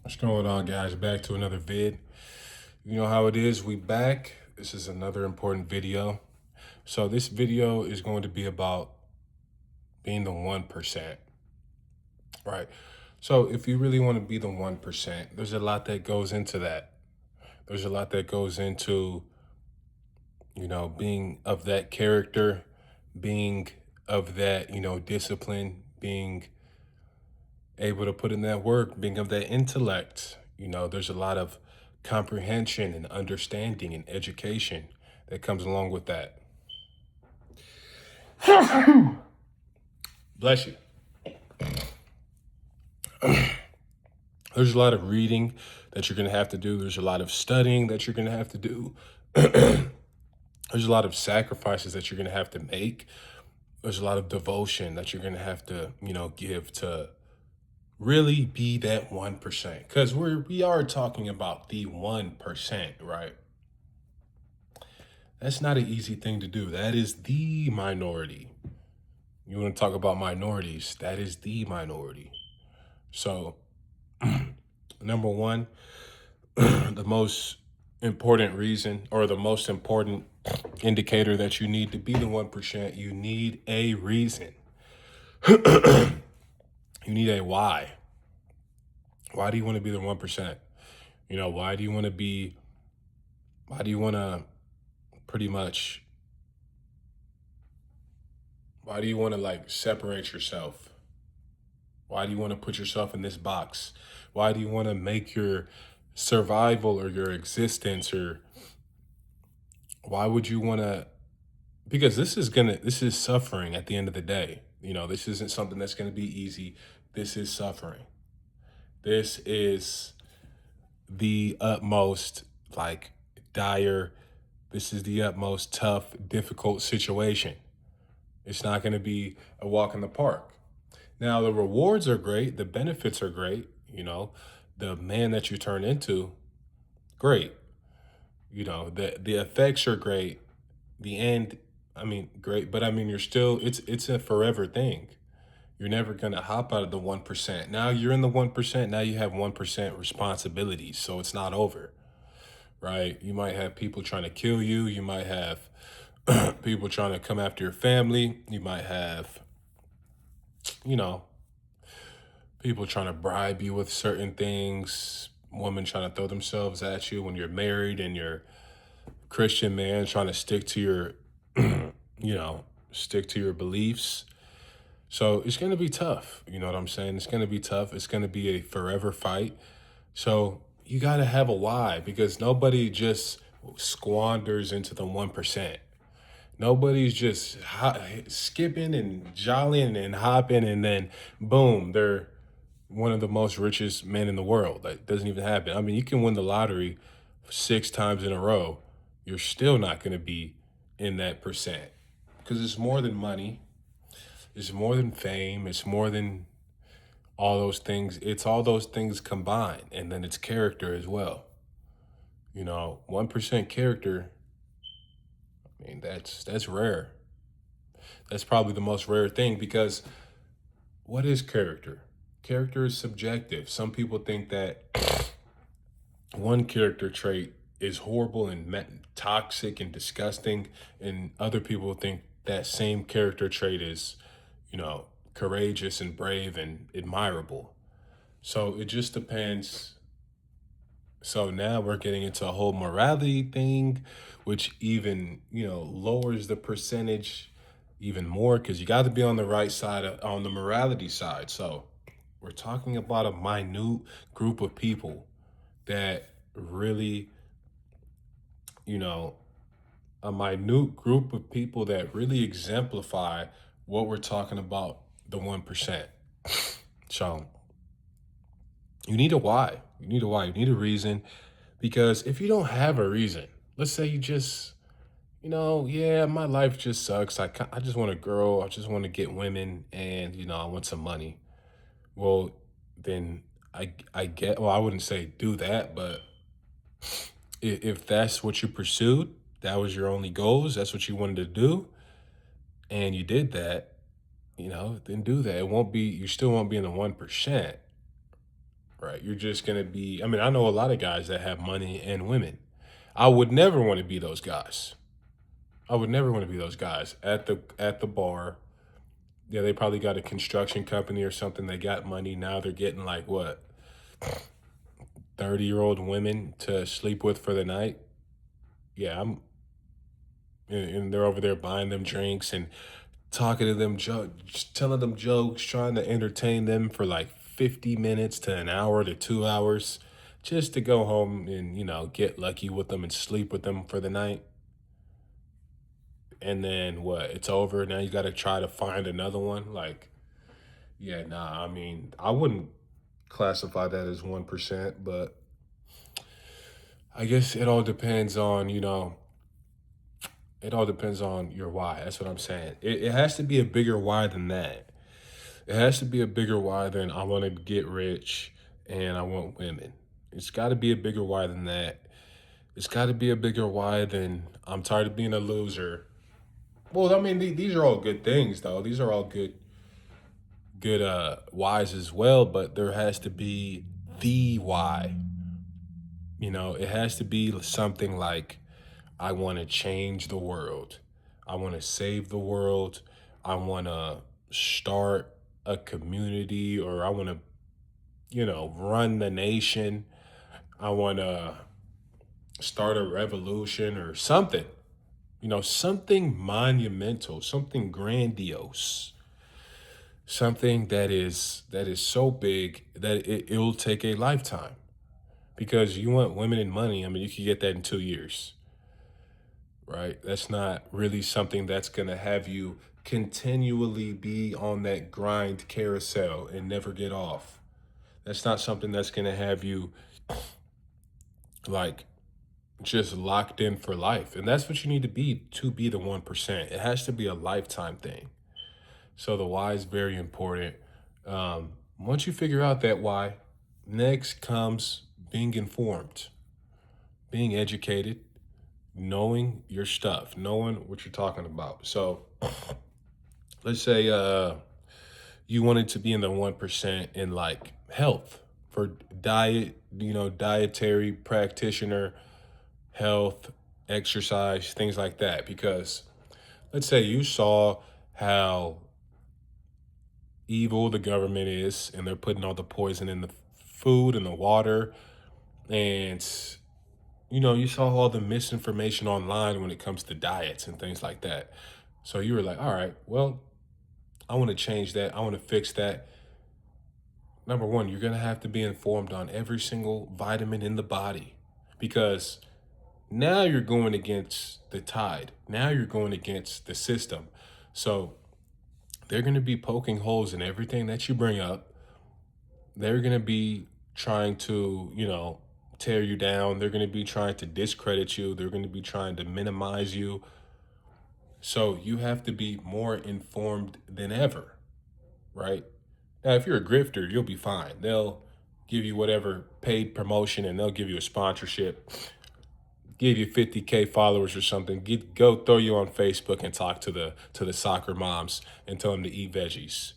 What's going on, guys? Back to another vid. You know how it is. We back. This is another important video. So this video is going to be about being the 1%, right? So if you really want to be the 1%, there's a lot that goes into that. There's a lot that goes into, being of that character, being of that, discipline, being able to put in that work, being of that intellect. There's a lot of comprehension and understanding and education that comes along with that. Bless you. There's a lot of reading that you're going to have to do. There's a lot of studying that you're going to have to do. There's a lot of sacrifices that you're going to have to make. There's a lot of devotion that you're going to have to, give to really be that 1%. Because we are talking about the 1%, right? That's not an easy thing to do. That is the minority. You want to talk about minorities, that is the minority. So, number one, the most important reason or the most important indicator that you need to be the 1%, you need a reason. You need a why. Why do you want to be the 1%? Why do you want to pretty much, why do you want to like separate yourself? Why do you want to put yourself in this box? Why do you want to make your survival or your existence, or why would you want to, because this is suffering at the end of the day. This isn't something that's going to be easy. This is suffering. This is the utmost like dire, this is the utmost tough, difficult situation. It's not going to be a walk in the park. Now, the rewards are great. The benefits are great. The man that you turn into, great. The effects are great. The end, great. But it's a forever thing. You're never going to hop out of the 1%. Now you're in the 1%. Now you have 1% responsibilities. So it's not over, right? You might have people trying to kill you. You might have people trying to come after your family. You might have, people trying to bribe you with certain things, women trying to throw themselves at you when you're married, and you're Christian man trying to stick to your, stick to your beliefs. So it's going to be tough. You know what I'm saying? It's going to be tough. It's going to be a forever fight. So you got to have a why, because nobody just squanders into the 1%. Nobody's just skipping and jollying and hopping, and then boom, they're one of the most richest men in the world. That doesn't even happen. You can win the lottery 6 times in a row. You're still not going to be in that percent, because it's more than money. It's more than fame. It's more than all those things. It's all those things combined. And then it's character as well. 1% character, that's rare. That's probably the most rare thing, because what is character? Character is subjective. Some people think that one character trait is horrible and toxic and disgusting, and other people think that same character trait is, courageous and brave and admirable. So it just depends. So now we're getting into a whole morality thing, which even, lowers the percentage even more, because you got to be on the right side on the morality side. So we're talking about a minute group of people that really, a minute group of people that really exemplify what we're talking about, the 1%. So you need a why. You need a why. You need a reason. Because if you don't have a reason, let's say you just, yeah, my life just sucks. I just want a girl. I just want to get women, and, I want some money. Well, then I wouldn't say do that, but if that's what you pursued, that was your only goals, that's what you wanted to do, and you did that, then do that. You still won't be in the 1%. right? You're just going to be, I mean, I know a lot of guys that have money and women. I would never want to be those guys. I would never want to be those guys at the bar. Yeah, they probably got a construction company or something. They got money. Now they're getting like what, 30-year-old women to sleep with for the night. Yeah, and they're over there buying them drinks and talking to them, telling them jokes, trying to entertain them for like 50 minutes to an hour to 2 hours just to go home and, get lucky with them and sleep with them for the night. And then what? It's over. Now you got to try to find another one. Like, yeah, nah, I mean, I wouldn't classify that as 1%, but I guess it all depends on, it all depends on your why. That's what I'm saying. It has to be a bigger why than that. It has to be a bigger why than I want to get rich and I want women. It's got to be a bigger why than that. It's got to be a bigger why than I'm tired of being a loser. Well, I mean, these are all good things, though. These are all good whys as well. But there has to be the why. It has to be something like I want to change the world. I want to save the world. I want to start a community, or I want to, run the nation. I want to start a revolution or something, something monumental, something grandiose, something that is so big that it'll take a lifetime. Because you want women and money, I mean, you could get that in 2 years, right? That's not really something that's going to have you continually be on that grind carousel and never get off. That's not something that's going to have you like just locked in for life. And that's what you need to be the 1%. It has to be a lifetime thing. So the why is very important. Once you figure out that why, next comes being informed, being educated, knowing your stuff, knowing what you're talking about. So let's say you wanted to be in the 1% in like health for diet, dietary practitioner, health, exercise, things like that. Because let's say you saw how evil the government is and they're putting all the poison in the food and the water, and you saw all the misinformation online when it comes to diets and things like that. So you were like, all right, well, I want to change that. I want to fix that. Number one, you're going to have to be informed on every single vitamin in the body, because now you're going against the tide. Now you're going against the system. So they're going to be poking holes in everything that you bring up. They're going to be trying to, tear you down. They're going to be trying to discredit you. They're going to be trying to minimize you. So you have to be more informed than ever, right? Now, if you're a grifter, you'll be fine. They'll give you whatever paid promotion and they'll give you a sponsorship, give you 50K followers or something. Go throw you on Facebook and talk to the soccer moms and tell them to eat veggies,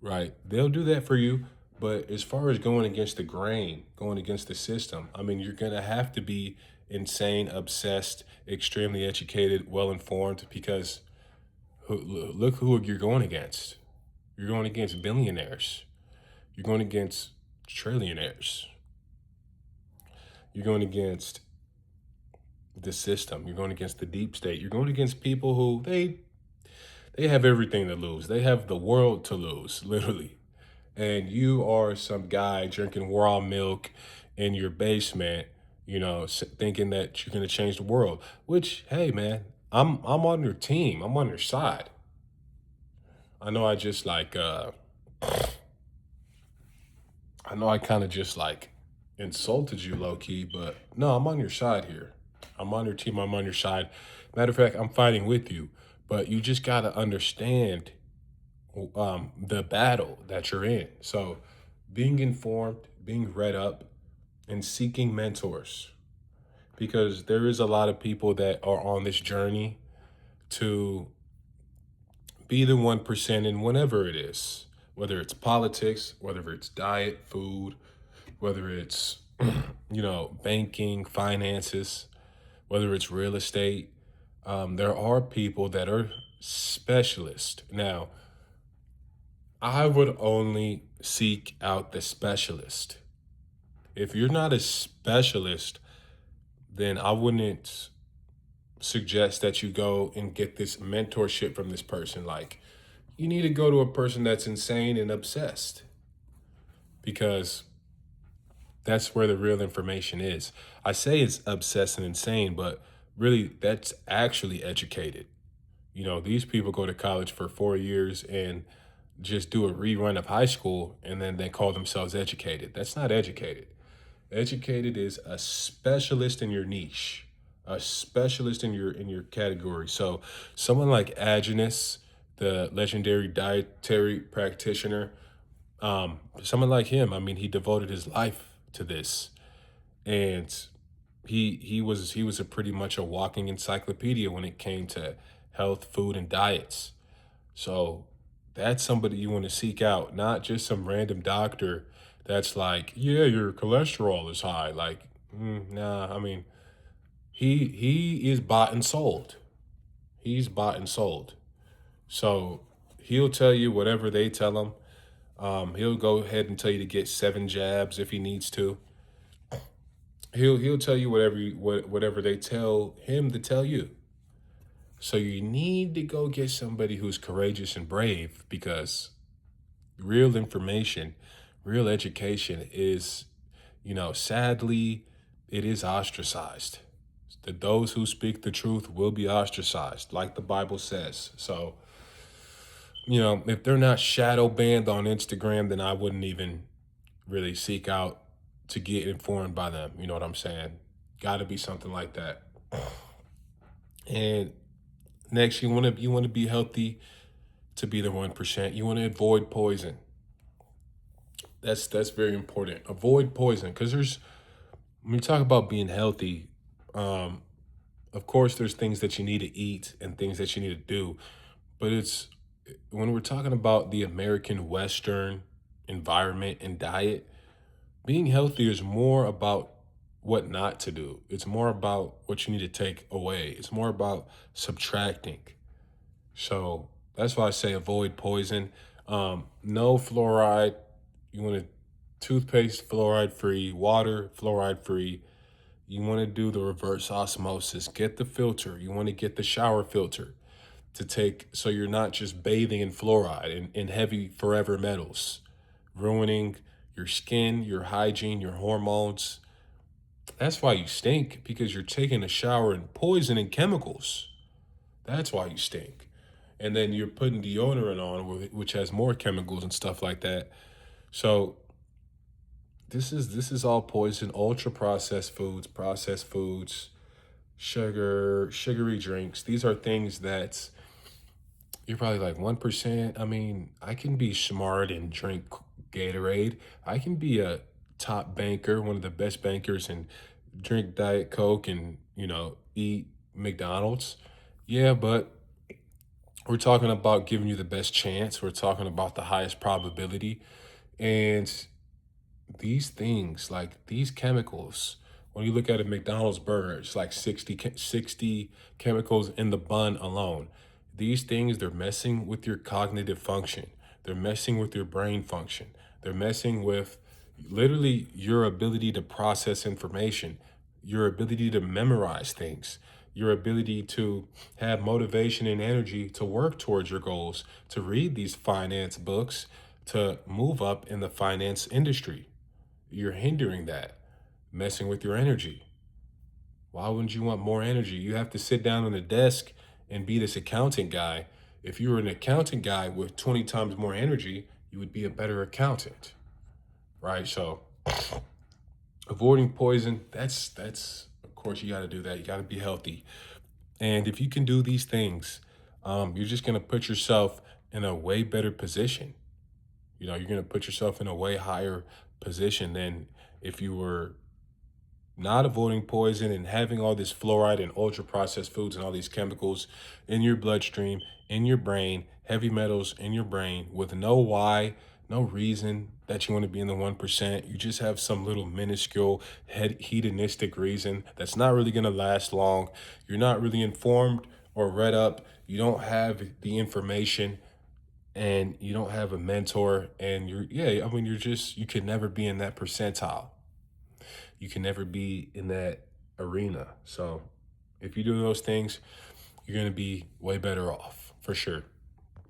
right? They'll do that for you. But as far as going against the grain, going against the system, I mean, you're going to have to be insane, obsessed, extremely educated, well informed, because look who you're going against. You're going against billionaires. You're going against trillionaires. You're going against the system. You're going against the deep state. You're going against people who they have everything to lose. They have the world to lose, literally. And you are some guy drinking raw milk in your basement, thinking that you're going to change the world. Which, hey, man, I'm on your team. I'm on your side. I know I know I kind of just like insulted you low key, but no, I'm on your side here. I'm on your team. I'm on your side. Matter of fact, I'm fighting with you. But you just got to understand the battle that you're in. So being informed, being read up, and seeking mentors, because there is a lot of people that are on this journey to be the 1% in whatever it is, whether it's politics, whether it's diet, food, whether it's, banking, finances, whether it's real estate. There are people that are specialists. Now, I would only seek out the specialist. If you're not a specialist, then I wouldn't suggest that you go and get this mentorship from this person. Like, you need to go to a person that's insane and obsessed because that's where the real information is. I say it's obsessed and insane, but really that's actually educated. These people go to college for 4 years and just do a rerun of high school and then they call themselves educated. That's not educated. Educated is a specialist in your niche, a specialist in your category. So someone like Agenus, the legendary dietary practitioner, someone like him, I mean, he devoted his life to this, and he was a pretty much a walking encyclopedia when it came to health, food, and diets. So that's somebody you want to seek out, not just some random doctor that's like, yeah, your cholesterol is high. Like, nah, I mean, he is bought and sold. He's bought and sold. So he'll tell you whatever they tell him. He'll go ahead and tell you to get 7 jabs if he needs to. He'll tell you whatever they tell him to tell you. So you need to go get somebody who's courageous and brave because real information, real education is, sadly, it is ostracized. That those who speak the truth will be ostracized, like the Bible says. So, if they're not shadow banned on Instagram, then I wouldn't even really seek out to get informed by them. You know what I'm saying? Got to be something like that. And next, you want to be healthy to be the 1%. You want to avoid poison. That's very important. Avoid poison because when you talk about being healthy, um, of course there's things that you need to eat and things that you need to do, but it's when we're talking about the American Western environment and diet, being healthy is more about what not to do. It's more about what you need to take away. It's more about subtracting. So that's why I say avoid poison. No fluoride. You want to toothpaste fluoride free, water fluoride free. You want to do the reverse osmosis. Get the filter. You want to get the shower filter to take so you're not just bathing in fluoride and heavy forever metals, ruining your skin, your hygiene, your hormones. That's why you stink because you're taking a shower in poison and chemicals. That's why you stink. And then you're putting deodorant on, which has more chemicals and stuff like that. So this is all poison. Ultra processed foods, sugar, sugary drinks. These are things that you're probably like 1%. I mean, I can be smart and drink Gatorade. I can be a top banker, one of the best bankers, and drink Diet Coke and, eat McDonald's. Yeah, but we're talking about giving you the best chance. We're talking about the highest probability. And these things, like these chemicals, when you look at a McDonald's burger, it's like 60 chemicals in the bun alone. These things, they're messing with your cognitive function. They're messing with your brain function. They're messing with literally your ability to process information, your ability to memorize things, your ability to have motivation and energy to work towards your goals, to read these finance books, to move up in the finance industry. You're hindering that, messing with your energy. Why wouldn't you want more energy? You have to sit down on a desk and be this accountant guy. If you were an accountant guy with 20 times more energy, you would be a better accountant, right? So avoiding poison, that's of course you got to do that. You got to be healthy. And if you can do these things, you're just going to put yourself in a way better position. You're going to put yourself in a way higher position than if you were not avoiding poison and having all this fluoride and ultra processed foods and all these chemicals in your bloodstream, in your brain, heavy metals in your brain with no why, no reason that you want to be in the 1%. You just have some little minuscule hedonistic reason that's not really going to last long. You're not really informed or read up. You don't have the information, and you don't have a mentor, and you can never be in that percentile. You can never be in that arena. So if you do those things, you're going to be way better off for sure.